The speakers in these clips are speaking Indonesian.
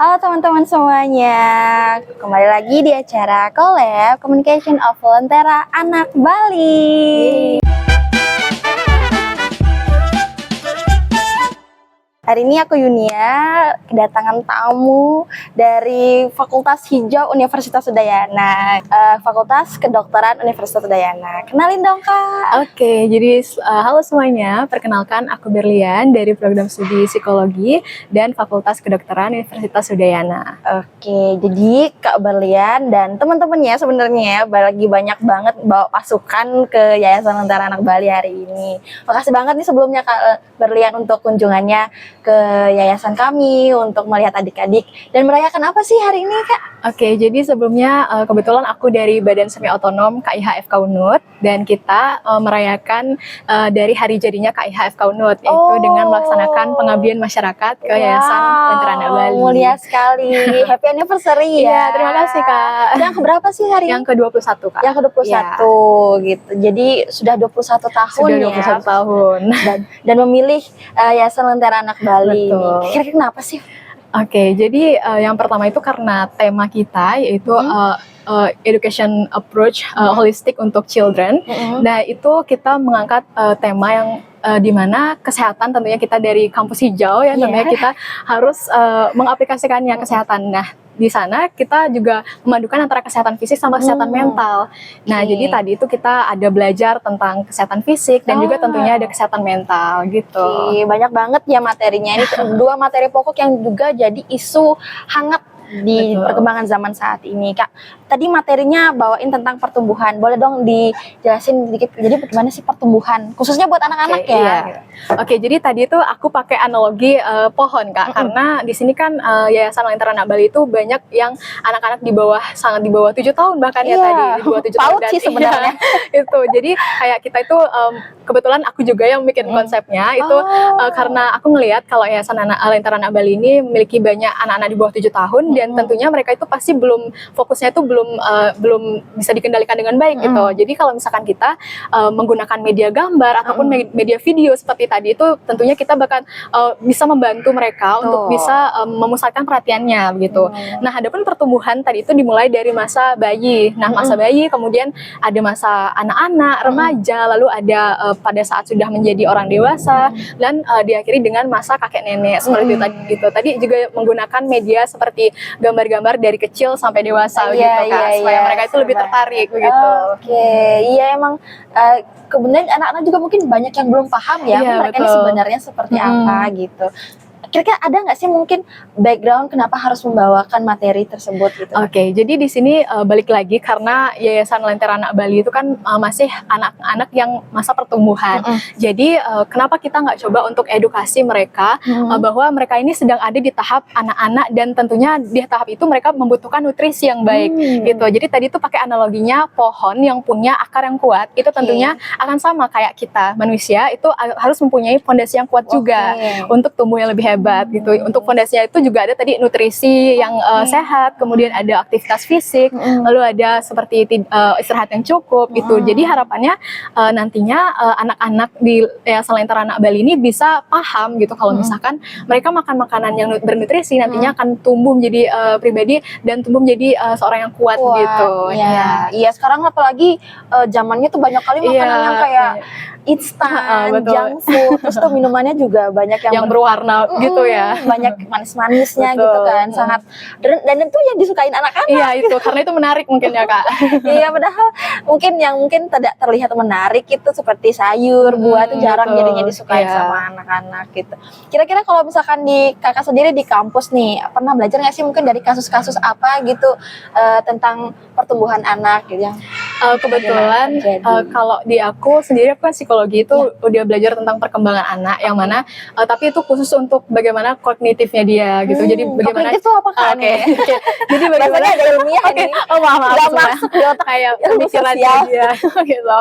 Halo teman-teman semuanya, kembali lagi di acara Collab Communication of Lentera Anak Bali. Hari ini aku Yunia kedatangan tamu dari Fakultas Hijau Universitas Udayana, Fakultas Kedokteran Universitas Udayana. Kenalin dong Kak. Oke, jadi halo semuanya, perkenalkan aku Berlian dari program studi psikologi dan Fakultas Kedokteran Universitas Udayana. Oke, jadi Kak Berlian dan teman-temannya sebenarnya lagi banyak banget bawa pasukan ke Yayasan Lentera Anak Bali hari ini. Makasih banget nih sebelumnya Kak Berlian untuk kunjungannya ke yayasan kami untuk melihat adik-adik dan merayakan apa sih hari ini Kak? Oke, jadi sebelumnya kebetulan aku dari Badan Semi Otonom KIH FK Unut dan kita merayakan dari hari jadinya KIH FK Unut yaitu dengan melaksanakan pengabdian masyarakat ke Yayasan Lentera Anak Bali. Mulia sekali. Happy anniversary ya. Iya, terima kasih Kak. Yang keberapa sih hari ini? Yang ke-21 Kak. Yang ke-21 ya. gitu. Jadi sudah 21 tahun Sudah 21 ya. tahun. Dan memilih Yayasan Lentera Anak Bali. Betul. Kira-kira kenapa sih? Oke, jadi yang pertama itu karena tema kita yaitu education approach holistic untuk children. Nah, itu kita mengangkat tema yang di mana kesehatan tentunya kita dari kampus hijau ya, tentunya kita harus mengaplikasikannya kesehatan. Nah, di sana kita juga memadukan antara kesehatan fisik sama kesehatan mental. Nah, jadi tadi itu kita ada belajar tentang kesehatan fisik dan juga tentunya ada kesehatan mental gitu. Banyak banget ya materinya. Ini dua materi pokok yang juga jadi isu hangat di perkembangan zaman saat ini Kak. Tadi materinya bawain tentang pertumbuhan. Boleh dong dijelasin sedikit. Jadi bagaimana sih pertumbuhan khususnya buat anak-anak ya? Iya. Oke, jadi tadi itu aku pakai analogi pohon Kak, karena di sini kan Yayasan Lentera Anak Bali itu banyak yang anak-anak sangat di bawah 7 tahun bahkan ya tadi di bawah 7 tahun. Paut sih sebenarnya. Itu. Jadi kayak kita itu kebetulan aku juga yang bikin konsepnya itu karena aku ngelihat kalau Yayasan Lentera Anak Bali ini memiliki banyak anak-anak di bawah 7 tahun dan tentunya mereka itu pasti fokusnya itu belum bisa dikendalikan dengan baik gitu. Jadi kalau misalkan kita menggunakan media gambar ataupun media video seperti tadi itu tentunya kita bakal bisa membantu mereka untuk bisa memusatkan perhatiannya begitu. Nah, adapun pertumbuhan tadi itu dimulai dari masa bayi. Nah, masa bayi kemudian ada masa anak-anak, remaja, lalu ada pada saat sudah menjadi orang dewasa dan diakhiri dengan masa kakek nenek seperti itu tadi gitu. Tadi juga menggunakan media seperti gambar-gambar dari kecil sampai dewasa gitu Kak, supaya mereka itu lebih tertarik begitu. Iya emang kemudian anak-anak juga mungkin banyak yang belum paham ya mereka ini sebenarnya seperti apa gitu. Kira-kira ada nggak sih mungkin background kenapa harus membawakan materi tersebut gitu? Oke, jadi di sini balik lagi karena Yayasan Lentera Anak Bali itu kan masih anak-anak yang masa pertumbuhan. Jadi kenapa kita nggak coba untuk edukasi mereka bahwa mereka ini sedang ada di tahap anak-anak dan tentunya di tahap itu mereka membutuhkan nutrisi yang baik gitu. Jadi tadi itu pakai analoginya pohon yang punya akar yang kuat itu tentunya akan sama kayak kita manusia itu harus mempunyai fondasi yang kuat juga untuk tumbuh yang lebih hebat gitu. Untuk fondasinya itu juga ada tadi nutrisi yang sehat, kemudian ada aktivitas fisik, lalu ada seperti istirahat yang cukup gitu. Jadi harapannya nantinya anak-anak di Yayasan Lentera Anak Bali ini bisa paham gitu kalau misalkan mereka makan makanan yang bernutrisi nantinya akan tumbuh menjadi pribadi dan tumbuh menjadi seorang yang kuat gitu. Iya, sekarang apalagi zamannya tuh banyak kali makanan yang kayak instan, junk food, terus tuh minumannya juga banyak yang berwarna gitu ya, banyak manis-manisnya gitu kan, sangat dan itu yang disukain anak-anak. Iya itu karena itu menarik mungkin ya Kak. Iya padahal mungkin tidak terlihat menarik itu seperti sayur, buah itu jarang jadinya disukai sama anak-anak gitu. Kira-kira kalau misalkan di kakak sendiri di kampus nih pernah belajar nggak sih mungkin dari kasus-kasus apa gitu tentang pertumbuhan anak gitu ya? Kebetulan kalau di aku sendiri aku kan psikologi itu udah belajar tentang perkembangan anak yang mana tapi itu khusus untuk bagaimana kognitifnya dia gitu. Jadi bagaimana kognitif itu apa kan? Jadi bagaimana ada ilmiah ini. maaf nggak masuk di otak kayak pemikirannya dia gitu.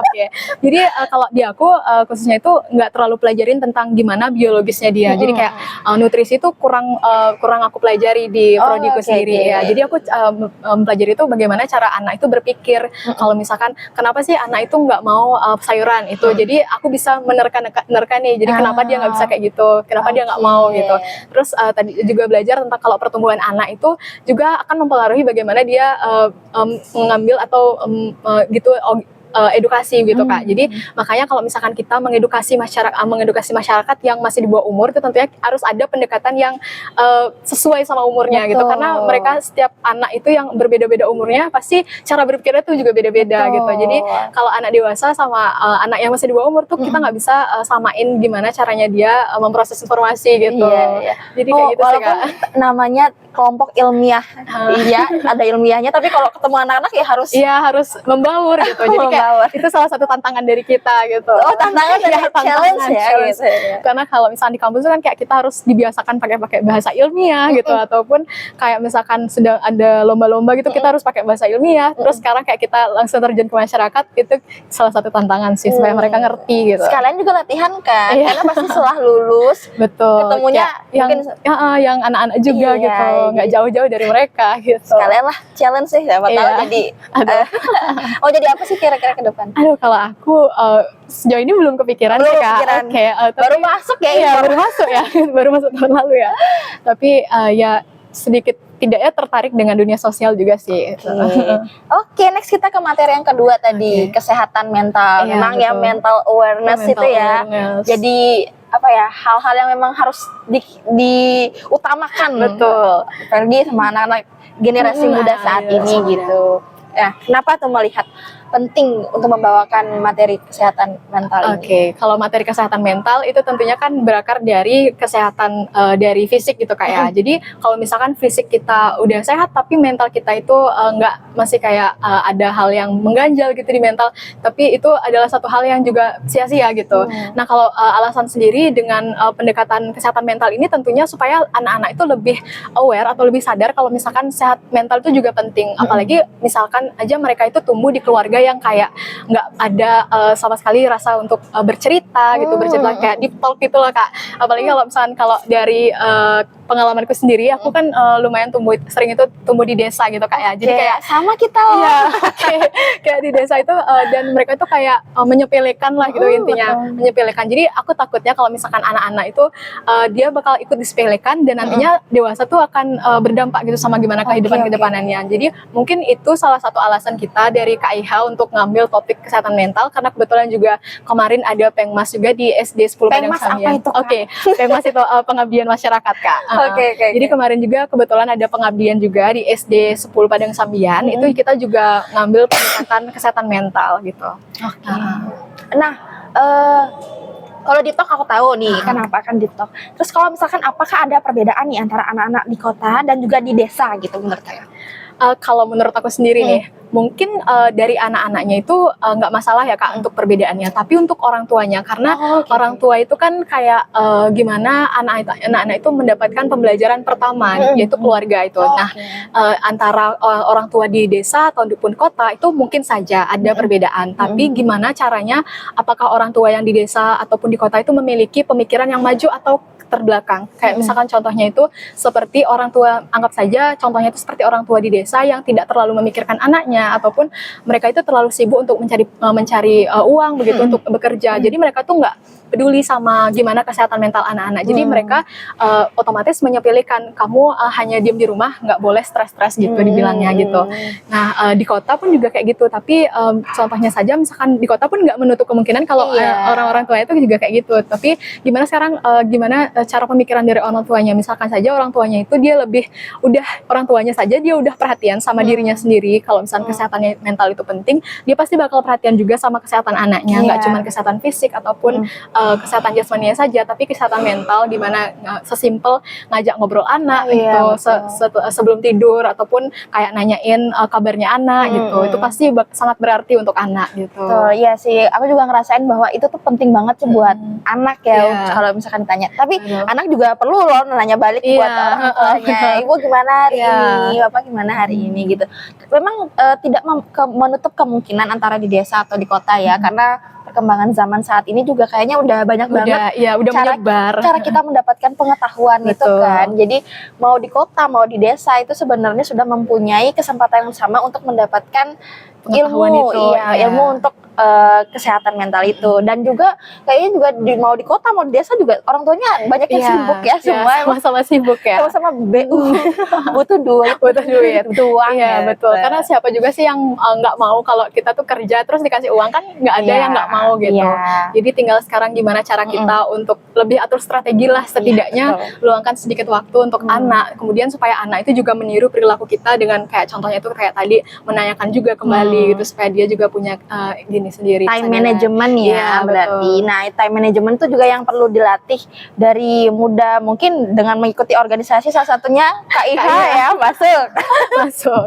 Jadi kalau di aku khususnya itu nggak terlalu pelajarin tentang gimana biologisnya dia. Jadi kayak nutrisi itu kurang aku pelajari di prodiku sendiri ya. Jadi aku mempelajari itu bagaimana cara anak itu berpikir kalau misalnya misalkan kenapa sih anak itu nggak mau sayuran itu, jadi aku bisa menerka nih, jadi kenapa dia nggak bisa kayak gitu, kenapa dia nggak mau gitu. Terus tadi juga belajar tentang kalau pertumbuhan anak itu juga akan mempengaruhi bagaimana dia mengambil atau gitu edukasi gitu Kak. Jadi makanya kalau misalkan kita mengedukasi masyarakat yang masih di bawah umur, itu tentunya harus ada pendekatan yang sesuai sama umurnya gitu, karena mereka setiap anak itu yang berbeda-beda umurnya pasti cara berpikirnya tuh juga beda-beda gitu. Jadi kalau anak dewasa sama anak yang masih di bawah umur tuh kita nggak bisa samain gimana caranya dia memproses informasi gitu. Jadi kayak gitu sih Kak. Namanya kelompok ilmiah, iya ada ilmiahnya, tapi kalau ketemu anak-anak ya harus membaur gitu. Jadi kayak itu salah satu tantangan dari kita gitu. Oh, tantangan dari challenge ya gitu. Karena kalau misalnya di kampus kan kayak kita harus dibiasakan pakai bahasa ilmiah gitu, ataupun kayak misalkan sedang ada lomba-lomba gitu kita harus pakai bahasa ilmiah. Terus sekarang kayak kita langsung terjun ke masyarakat, itu salah satu tantangan sih supaya mereka ngerti gitu. Sekalian juga latihan kan, karena pasti setelah lulus ketemunya yang anak-anak juga gitu, nggak jauh-jauh dari mereka gitu. Sekalian lah challenge sih, siapa tahu jadi jadi apa sih kira-kira ke depan? Aduh, kalau aku sejauh ini belum kepikiran sih Kak. Baru masuk ya, baru masuk ya, baru masuk tahun lalu ya. Tapi ya sedikit tidaknya tertarik dengan dunia sosial juga sih. Oke, next kita ke materi yang kedua tadi, kesehatan mental. Memang ya mental awareness itu ya. Jadi apa ya, hal-hal yang memang harus diutamakan. Betul. Apalagi sama anak-anak generasi muda saat ini gitu. Nah, kenapa tuh melihat penting untuk membawakan materi kesehatan mental ini? Oke, kalau materi kesehatan mental itu tentunya kan berakar dari kesehatan dari fisik gitu Kak ya. Jadi kalau misalkan fisik kita udah sehat tapi mental kita itu nggak, masih kayak ada hal yang mengganjal gitu di mental, tapi itu adalah satu hal yang juga sia-sia gitu. Nah, kalau alasan sendiri dengan pendekatan kesehatan mental ini tentunya supaya anak-anak itu lebih aware atau lebih sadar kalau misalkan sehat mental itu juga penting. Apalagi misalkan aja mereka itu tumbuh di keluarga yang kayak nggak ada sama sekali rasa untuk bercerita gitu, bercerita kayak deep talk gitu loh Kak. Apalagi kalau misalkan kalau dari pengalamanku sendiri, aku kan lumayan sering itu tumbuh di desa gitu Kak ya. Jadi kayak sama kita loh. Iya, kayak di desa itu dan mereka itu kayak menyepelekan lah gitu intinya, menyepelekan. Jadi aku takutnya kalau misalkan anak-anak itu dia bakal ikut disepelekan dan nantinya dewasa tuh akan berdampak gitu sama gimana kehidupan kedepanannya. Jadi mungkin itu salah satu alasan kita dari KIH untuk ngambil topik kesehatan mental, karena kebetulan juga kemarin ada Pengmas juga di SD 10 Padang Sambian. Pengmas itu pengabdian masyarakat Kak. Jadi kemarin juga kebetulan ada pengabdian juga di SD 10 Padang Sambian. Itu kita juga ngambil pendekatan kesehatan mental gitu. Nah, kalau di TOK aku tahu nih kenapa kan di TOK. Terus kalau misalkan apakah ada perbedaan nih antara anak-anak di kota dan juga di desa gitu menurut saya? Kalau menurut aku sendiri nih, mungkin dari anak-anaknya itu nggak masalah ya Kak untuk perbedaannya, tapi untuk orang tuanya, karena orang tua itu kan kayak gimana anak-anak itu mendapatkan pembelajaran pertama, yaitu keluarga itu. Nah, antara orang tua di desa ataupun kota itu mungkin saja ada perbedaan, tapi gimana caranya, apakah orang tua yang di desa ataupun di kota itu memiliki pemikiran yang maju atau terbelakang. Kayak misalkan contohnya itu seperti orang tua, anggap saja contohnya itu seperti orang tua di desa yang tidak terlalu memikirkan anaknya, ataupun mereka itu terlalu sibuk untuk mencari uang begitu untuk bekerja. Jadi mereka tuh nggak peduli sama gimana kesehatan mental anak-anak. Jadi mereka otomatis menyepelekan, kamu hanya diam di rumah, nggak boleh stres-stres gitu dibilangnya gitu. Nah, di kota pun juga kayak gitu, tapi contohnya saja misalkan di kota pun nggak menutup kemungkinan kalau orang-orang tua itu juga kayak gitu. Tapi gimana sekarang, gimana cara pemikiran dari orang tuanya, misalkan saja orang tuanya itu dia orang tuanya saja dia udah perhatian sama dirinya sendiri, kalau misalkan kesehatan mental itu penting, dia pasti bakal perhatian juga sama kesehatan anaknya, nggak cuma kesehatan fisik ataupun kesehatan jasmaninya saja, tapi kesehatan mental, dimana sesimpel ngajak ngobrol anak gitu sebelum tidur, ataupun kayak nanyain kabarnya anak gitu, itu pasti sangat berarti untuk anak gitu. Iya sih, aku juga ngerasain bahwa itu tuh penting banget sih buat anak ya, kalau misalkan ditanya. Tapi anak juga perlu loh nanya balik buat orang tuanya, ibu gimana hari ini, bapak gimana hari ini gitu. Memang tidak menutup kemungkinan antara di desa atau di kota ya, karena perkembangan zaman saat ini juga kayaknya udah banyak banget udah menyebar cara kita mendapatkan pengetahuan itu kan. Jadi mau di kota mau di desa itu sebenarnya sudah mempunyai kesempatan yang sama untuk mendapatkan pengetahuan ilmu, itu. iya, Iya. ilmu untuk kesehatan mental itu. Dan juga kayaknya juga mau di kota mau di desa juga orang tuanya banyak yang Iya, sibuk ya, semua emang sama-sama sibuk ya. sama-sama BU butuh duit, Butuh duit. butuh uang Iya, gitu. betul. Karena siapa juga sih yang nggak mau kalau kita tuh kerja terus dikasih uang, kan nggak ada Iya, yang nggak mau gitu. iya. Jadi tinggal sekarang gimana cara kita untuk lebih atur strategi lah, setidaknya betul. luangkan sedikit waktu untuk anak. Kemudian supaya anak itu juga meniru perilaku kita dengan kayak contohnya itu kayak tadi menanyakan juga kembali gitu, supaya dia juga punya gini sendiri. Time kesadaran. management ya, Iya, berarti. betul. Nah, time management itu juga yang perlu dilatih dari muda, mungkin dengan mengikuti organisasi, salah satunya KIH ya, masuk. Masuk.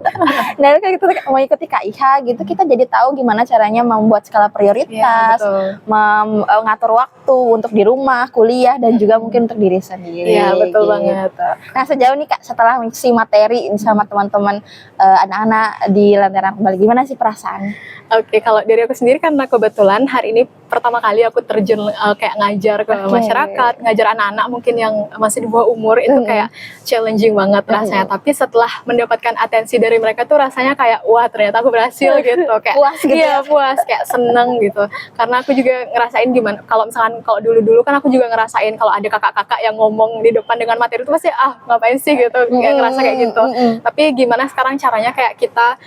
Nah, kayak gitu mengikuti KIH gitu, kita jadi tahu gimana caranya membuat skala Iya, prioritas, betul. mengatur waktu untuk di rumah, kuliah, dan juga mungkin untuk diri sendiri. Iya, betul gitu. banget. Nah, sejauh nih Kak, setelah mengisi materi sama teman-teman anak-anak di Lentera Kembali, gimana sih perasaan? Oke, kalau dari aku sendiri karena kebetulan hari ini pertama kali aku terjun kayak ngajar ke masyarakat, ngajar anak-anak mungkin yang masih di bawah umur, itu kayak challenging banget rasanya. Tapi setelah mendapatkan atensi dari mereka tuh rasanya kayak wah ternyata aku berhasil gitu, kayak Puas gitu iya, ya? puas, kayak seneng gitu. Karena aku juga ngerasain gimana kalau misalkan kalau dulu-dulu kan aku juga ngerasain kalau ada kakak-kakak yang ngomong di depan dengan materi itu pasti ngapain sih gitu, kayak ngerasa kayak gitu. Tapi gimana sekarang caranya kayak kita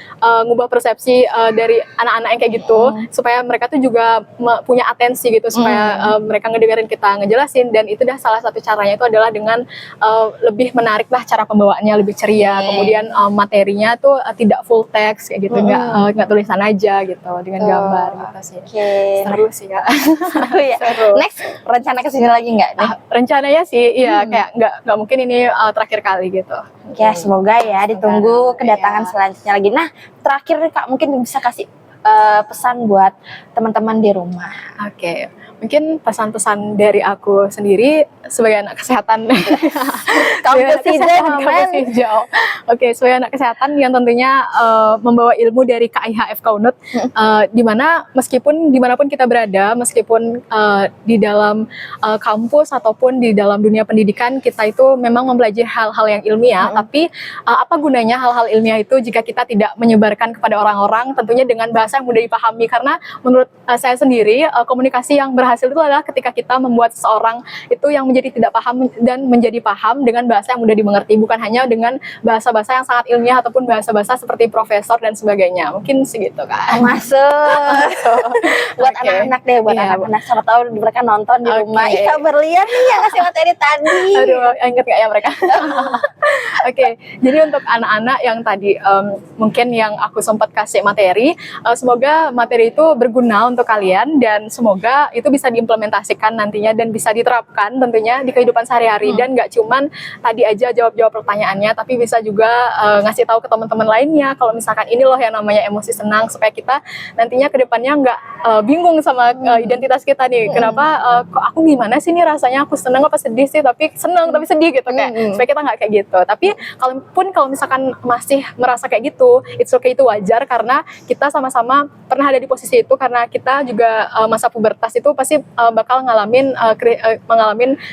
ngubah persepsi dari anak-anak yang kayak gitu supaya mereka tuh juga punya atensi gitu, supaya mereka ngedengerin kita ngejelasin, dan itu dah salah satu caranya itu adalah dengan lebih menarik lah cara pembawaannya, lebih ceria. Kemudian materinya tuh tidak full text kayak gitu, nggak tulisan aja gitu dengan gambar gitu sih. Seru sih ya. Seru ya. Seru. Next, rencana kesini lagi nggak nih? Rencananya sih iya, kayak nggak mungkin ini terakhir kali gitu. Ya, semoga ya ditunggu kedatangan Iya. selanjutnya lagi. Nah, terakhir nih Kak, mungkin bisa kasih pesan buat teman-teman di rumah. Oke, mungkin pesan-pesan dari aku sendiri sebagai anak kesehatan. Kampus hijau, Kampus hijau. Oke, sebagai anak kesehatan yang tentunya membawa ilmu dari KIH FK Unut, di mana meskipun dimanapun kita berada, meskipun di dalam kampus ataupun di dalam dunia pendidikan, kita itu memang mempelajari hal-hal yang ilmiah, tapi apa gunanya hal-hal ilmiah itu jika kita tidak menyebarkan kepada orang-orang, tentunya dengan bahasa yang mudah dipahami. Karena menurut saya sendiri, komunikasi yang berhasil itu adalah ketika kita membuat seseorang itu yang menjadi tidak paham dan menjadi paham dengan bahasa yang mudah dimengerti, bukan hanya dengan bahasa-bahasa yang sangat ilmiah ataupun bahasa-bahasa seperti profesor dan sebagainya. Mungkin segitu kan. Masuk. Buat Oke. anak-anak deh, buat Iya, anak-anak. Siapa tahu mereka nonton di rumah. Oke. Ika berlian nih yang ngasih materi tadi. Aduh, inget gak ya mereka? Oke, jadi untuk anak-anak yang tadi mungkin yang aku sempat kasih materi, semoga materi itu berguna untuk kalian dan semoga itu bisa diimplementasikan nantinya dan bisa diterapkan tentunya di kehidupan sehari-hari, dan nggak cuman tadi aja jawab-jawab pertanyaannya, tapi bisa juga ngasih tahu ke teman-teman lainnya kalau misalkan ini loh yang namanya emosi senang, supaya kita nantinya ke depannya nggak bingung sama identitas kita nih. Kenapa kok aku gimana sih nih rasanya, aku seneng apa sedih sih, tapi seneng tapi sedih gitu, kayak supaya kita nggak kayak gitu. Tapi kalau misalkan masih merasa kayak gitu, it's okay, itu wajar karena kita sama-sama pernah ada di posisi itu, karena kita juga masa pubertas itu pasti bakal mengalami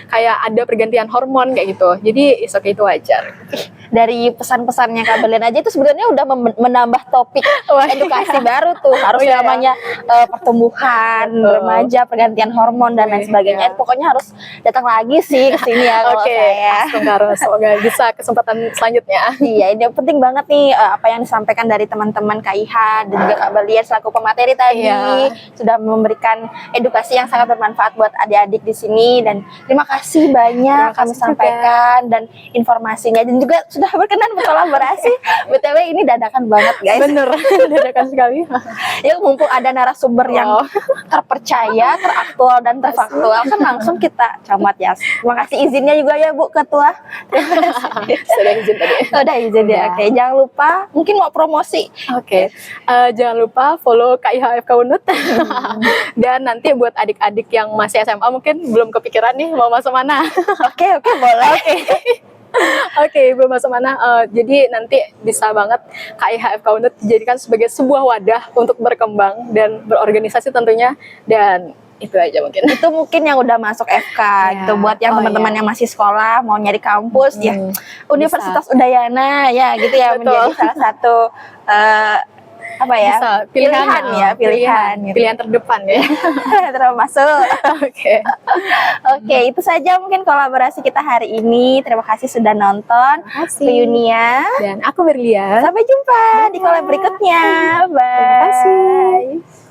kayak ada pergantian hormon kayak gitu. Jadi it's okay, itu wajar. Dari pesan-pesannya Kak Berlian aja itu sebenarnya udah menambah topik edukasi baru tuh. Harusnya namanya pertumbuhan remaja, pergantian hormon dan lain sebagainya. Pokoknya harus datang lagi sih ke sini ya kalau saya. Semoga bisa kesempatan selanjutnya. Iya, ini penting banget nih apa yang disampaikan dari teman-teman KIH dan juga Kak Berlian selaku pemateri tadi, sudah memberikan edukasi yang sangat bermanfaat buat adik-adik di sini, dan terima kasih banyak kami sampaikan dan informasinya, dan juga sudah berkenan berkolaborasi. BTW ini dadakan banget guys. Bener, dadakan sekali. Ya mumpung ada narasumber yang terpercaya, teraktual dan terfaktual, kan langsung kita camat ya. Terima kasih izinnya juga ya Bu Ketua. Terima kasih. Sudah izin tadi. Udah izin ya. Oke, jangan lupa mungkin mau promosi. Oke, jangan lupa follow KIH FK Unut. Dan nanti buat adik-adik yang masih SMA mungkin belum kepikiran nih mau masuk mana. Oke, boleh. Oke, belum masuk mana. Jadi nanti bisa banget KIH FK Unut dijadikan sebagai sebuah wadah untuk berkembang dan berorganisasi tentunya, dan itu aja mungkin. Itu mungkin yang udah masuk FK gitu, buat yang teman-teman yang masih sekolah mau nyari kampus ya Universitas Udayana ya gitu ya, menjadi salah satu apa ya? Bisa pilihan, ya, pilihan gitu. pilihan terdepan ya. Termasuk. Oke. Oke, itu saja mungkin kolaborasi kita hari ini. Terima kasih sudah nonton. Terima kasih. Yunia. Dan aku Berlian. Sampai jumpa di collab berikutnya. Bye. Terima kasih.